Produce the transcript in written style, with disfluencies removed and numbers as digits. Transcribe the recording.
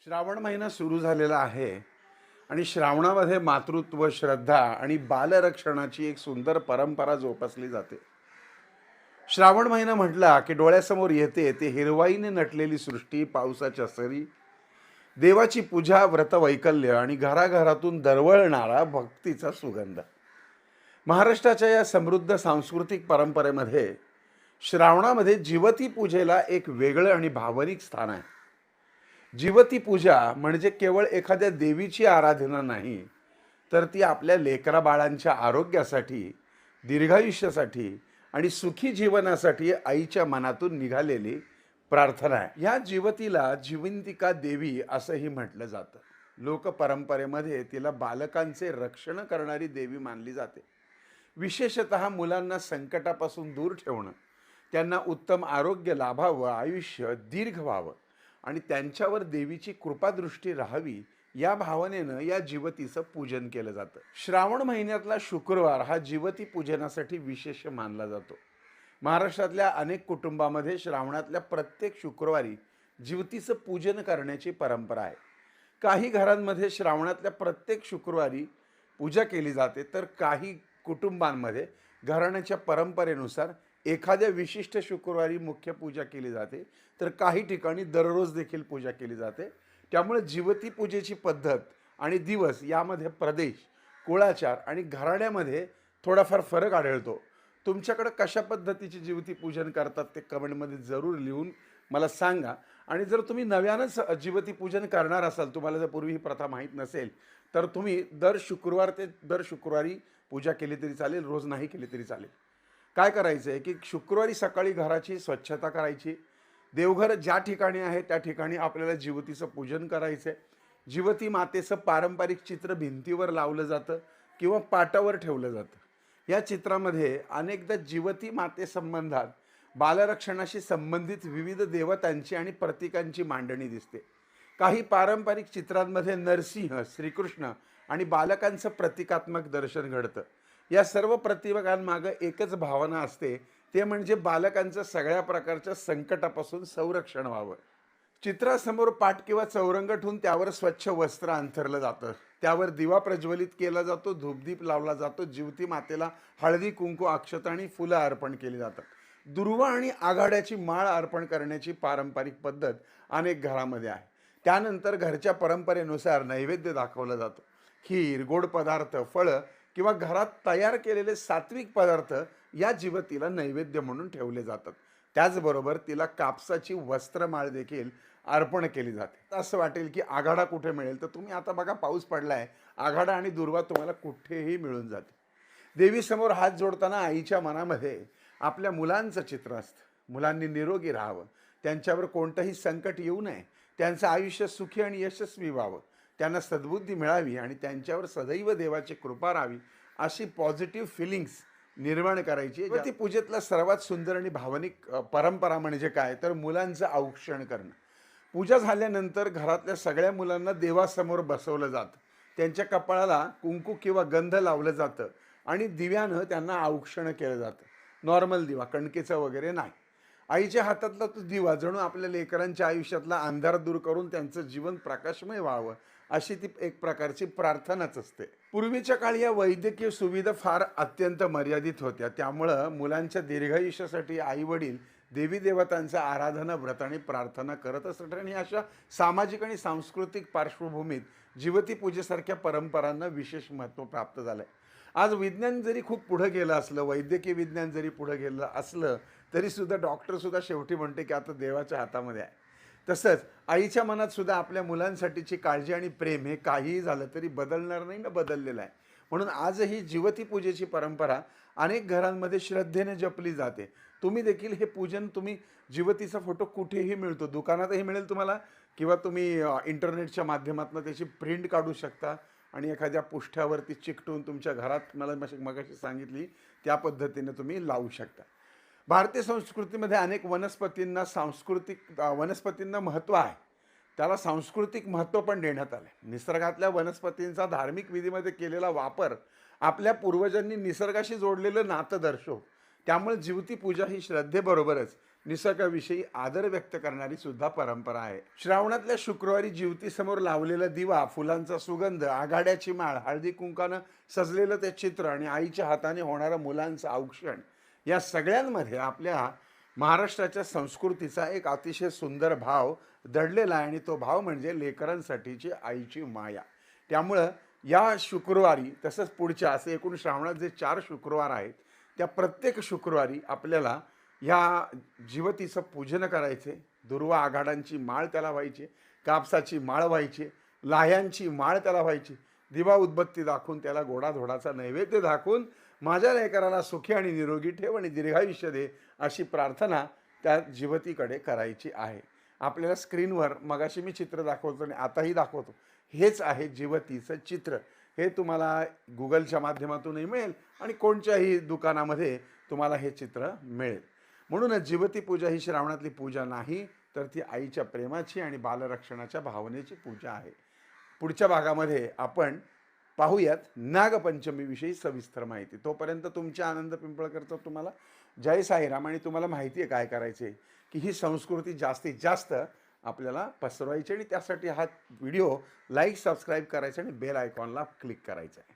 श्रावण महिना सुरू झालेला आहे आणि श्रावणामध्ये मातृत्व, श्रद्धा आणि बालरक्षणाची एक सुंदर परंपरा जोपासली जाते. श्रावण महिना म्हटला की डोळ्यासमोर येते ते हिरवाईने नटलेली सृष्टी, पावसाच्या सरी, देवाची पूजा, व्रतवैकल्य आणि घराघरातून दरवळणारा भक्तीचा सुगंध. महाराष्ट्राच्या या समृद्ध सांस्कृतिक परंपरेमध्ये श्रावणामध्ये जिवती पूजेला एक वेगळं आणि भावनिक स्थान आहे. जिवती पूजा म्हणजे केवळ एखाद्या देवीची आराधना नाही, तर ती आपल्या लेकरा बाळांच्या आरोग्यासाठी, दीर्घायुष्यासाठी आणि सुखी जीवनासाठी आईच्या मनातून निघालेली प्रार्थना आहे. या जिवतीला जिवंतिका देवी असंही म्हटलं जातं. लोकपरंपरेमध्ये तिला बालकांचे रक्षण करणारी देवी मानली जाते. विशेषतः मुलांना संकटापासून दूर ठेवणं, त्यांना उत्तम आरोग्य लाभावं, आयुष्य दीर्घ व्हावं आणि त्यांच्यावर देवीची कृपादृष्टी राहावी, या भावनेनं या जिवतीचं पूजन केलं जातं. श्रावण महिन्यातला शुक्रवार हा जिवती पूजनासाठी विशेष मानला जातो. महाराष्ट्रातल्या अनेक कुटुंबामध्ये श्रावणातल्या प्रत्येक शुक्रवारी जिवतीचं पूजन करण्याची परंपरा आहे. काही घरांमध्ये श्रावणातल्या प्रत्येक शुक्रवारी पूजा केली जाते, तर काही कुटुंबांमध्ये घराण्याच्या परंपरेनुसार एखाद्या विशिष्ट शुक्रवारी मुख्य पूजा केली जाते, तर काही ठिकाणी दररोज देखील पूजा केली जाते. त्यामुळे जिवती पूजेची पद्धत आणि दिवस यामध्ये प्रदेश, कुळाचार आणि घराण्यामध्ये थोडाफार फरक आढळतो. तुमच्याकडे कशा पद्धतीची जिवती पूजन करतात ते कमेंटमध्ये जरूर लिहून मला सांगा. आणि जर तुम्ही नव्यानंच जिवती पूजन करणार असाल, तुम्हाला जर पूर्वी ही प्रथा माहीत नसेल, तर तुम्ही दर शुक्रवार ते दर शुक्रवारी पूजा केली तरी चालेल, रोज नाही केली तरी चालेल. काय करायचं आहे की शुक्रवारी सकाळी घराची स्वच्छता करायची. देवघर ज्या ठिकाणी आहे त्या ठिकाणी आपल्याला जिवतीचं पूजन करायचं आहे. जिवती मातेचं पारंपरिक चित्र भिंतीवर लावलं जातं किंवा पाटावर ठेवलं जातं. या चित्रामध्ये अनेकदा जिवती मातेसंबंधात बालरक्षणाशी संबंधित विविध देवतांची आणि प्रतीकांची मांडणी दिसते. काही पारंपरिक चित्रांमध्ये नरसिंह, श्रीकृष्ण आणि बालकांचं प्रतिकात्मक दर्शन घडतं. या सर्व प्रतिकांमागं एकच भावना असते, ते म्हणजे बालकांचं सगळ्या प्रकारच्या संकटापासून संरक्षण व्हावं. चित्रासमोर पाट किंवा चौरंग ठेवून त्यावर स्वच्छ वस्त्र अंथरलं जातं. त्यावर दिवा प्रज्वलित केला जातो, धूपदीप लावला जातो. जिवती मातेला हळदी, कुंकू, अक्षता आणि फुलं अर्पण केली जातात. दुर्वा आणि आघाड्याची माळ अर्पण करण्याची पारंपरिक पद्धत अनेक घरामध्ये आहे. त्यानंतर घरच्या परंपरेनुसार नैवेद्य दाखवला जातो. खीर, गोड पदार्थ, फळं किंवा घरात तयार केलेले सात्विक पदार्थ या जिवतीला नैवेद्य म्हणून ठेवले जातात. त्याचबरोबर तिला कापसाची वस्त्रमाळ देखील अर्पण केली जाते. असं वाटेल की आघाडा कुठे मिळेल, तर तुम्ही आता बघा, पाऊस पडलाय, आघाडा आणि दुर्वा तुम्हाला कुठेही मिळून जाते. देवीसमोर हात जोडताना आईच्या मनामध्ये आपल्या मुलांचं चित्र असतं. मुलांनी निरोगी राहावं, त्यांच्यावर कोणतंही संकट येऊ नये, त्यांचं आयुष्य सुखी आणि यशस्वी व्हावं, त्यांना सद्बुद्धी मिळावी आणि त्यांच्यावर सदैव देवाची कृपा राहावी, अशी पॉझिटिव्ह फिलिंग्स निर्माण करायची. ती पूजेतला सर्वात सुंदर आणि भावनिक परंपरा म्हणजे काय, तर मुलांचं औक्षण करणं. पूजा झाल्यानंतर घरातल्या सगळ्या मुलांना देवासमोर बसवलं जातं. त्यांच्या कपाळाला कुंकू किंवा गंध लावलं जातं आणि दिव्यानं त्यांना औक्षण केलं जातं. नॉर्मल दिवा, कणकेचा वगैरे नाही. आईच्या हातातला तो दिवा जणू आपल्या लेकरांच्या आयुष्यातला अंधार दूर करून त्यांचं जीवन प्रकाशमय व्हावं, अशी ती एक प्रकारची प्रार्थनाच असते. पूर्वीच्या काळी या वैद्यकीय सुविधा फार अत्यंत मर्यादित होत्या. त्यामुळं मुलांच्या दीर्घायुष्यासाठी आई वडील देवी देवतांचा आराधना, व्रत आणि प्रार्थना करत असत. आणि अशा सामाजिक आणि सांस्कृतिक पार्श्वभूमीत जिवती पूजेसारख्या परंपरांना विशेष महत्त्व प्राप्त झालं आहे. आज विज्ञान जरी खूप पुढं गेलं असलं, वैद्यकीय विज्ञान जरी पुढं गेलं असलं, तरीसुद्धा डॉक्टरसुद्धा शेवटी म्हणते की आता देवाच्या हातामध्ये आहे. तसंच आईच्या मनात सुद्धा आपल्या मुलांसाठीची काळजी आणि प्रेम हे काहीही झालं तरी बदलणार नाही ना, बदललेलं आहे. म्हणून आजही जिवती पूजेची परंपरा अनेक घरांमध्ये श्रद्धेने जपली जाते. तुम्ही देखील हे पूजन, तुम्ही जिवतीचा फोटो कुठेही मिळतो, दुकानातही मिळेल तुम्हाला, किंवा तुम्ही इंटरनेटच्या माध्यमातून त्याची प्रिंट काढू शकता आणि एखाद्या पुष्ठ्यावरती चिकटून तुमच्या घरात, मला मगाशी सांगितली त्या पद्धतीने तुम्ही लावू शकता. भारतीय संस्कृतीमध्ये अनेक वनस्पतींना महत्त्व आहे. त्याला सांस्कृतिक महत्त्व पण देण्यात आलं आहे. निसर्गातल्या वनस्पतींचा धार्मिक विधीमध्ये केलेला वापर आपल्या पूर्वजांनी निसर्गाशी जोडलेलं नातं दर्शवतो. त्यामुळे जिवती पूजा ही श्रद्धेबरोबरच निसर्गाविषयी आदर व्यक्त करणारी सुद्धा परंपरा आहे. श्रावणातल्या शुक्रवारी जिवतीसमोर लावलेला दिवा, फुलांचा सुगंध, आघाड्याची माळ, हळदी कुंकानं सजलेलं ते चित्र आणि आईच्या हाताने होणारं मुलांचं औक्षण, या सगळ्यांमध्ये आपल्या महाराष्ट्राच्या संस्कृतीचा एक अतिशय सुंदर भाव दडलेला आहे आणि तो भाव म्हणजे लेकरांसाठीची आईची माया. त्यामुळं या शुक्रवारी तसंच पुढच्या असे एकूण श्रावणात जे 4 शुक्रवार आहेत, त्या प्रत्येक शुक्रवारी आपल्याला ह्या जिवतीचं पूजन करायचे. दुर्वा आघाडांची माळ त्याला व्हायची, कापसाची माळ व्हायची, लाह्यांची माळ त्याला व्हायची, दिवा उदबत्ती दाखवून त्याला गोडाधोडाचा नैवेद्य दाखवून माझ्या लेकराला सुखी आणि निरोगी ठेव आणि दीर्घायुष्य दे अशी प्रार्थना त्या जिवतीकडे करायची आहे. आपल्याला स्क्रीनवर मगाशी मी चित्र दाखवतो आणि आताही दाखवतो, हेच आहे जिवतीचं चित्र. हे तुम्हाला गुगलच्या माध्यमातूनही मिळेल आणि कोणत्याही दुकानामध्ये तुम्हाला हे चित्र मिळेल. म्हणूनच जिवती पूजा ही श्रावणातली पूजा नाही, तर ती आईच्या प्रेमाची आणि बालरक्षणाच्या भावनेची पूजा आहे. पुढच्या भागामध्ये आपण पाहूयात नागपंचमीविषयी सविस्तर माहिती. तोपर्यंत तुमचे आनंद पिंपळकरचा तुम्हाला जय साईराम. आणि तुम्हाला माहिती आहे काय करायचे, की ही संस्कृती जास्तीत जास्त आपल्याला पसरवायची आणि त्यासाठी हा व्हिडिओ लाईक, सबस्क्राईब करायचा आणि बेल आयकॉनला क्लिक करायचा आहे.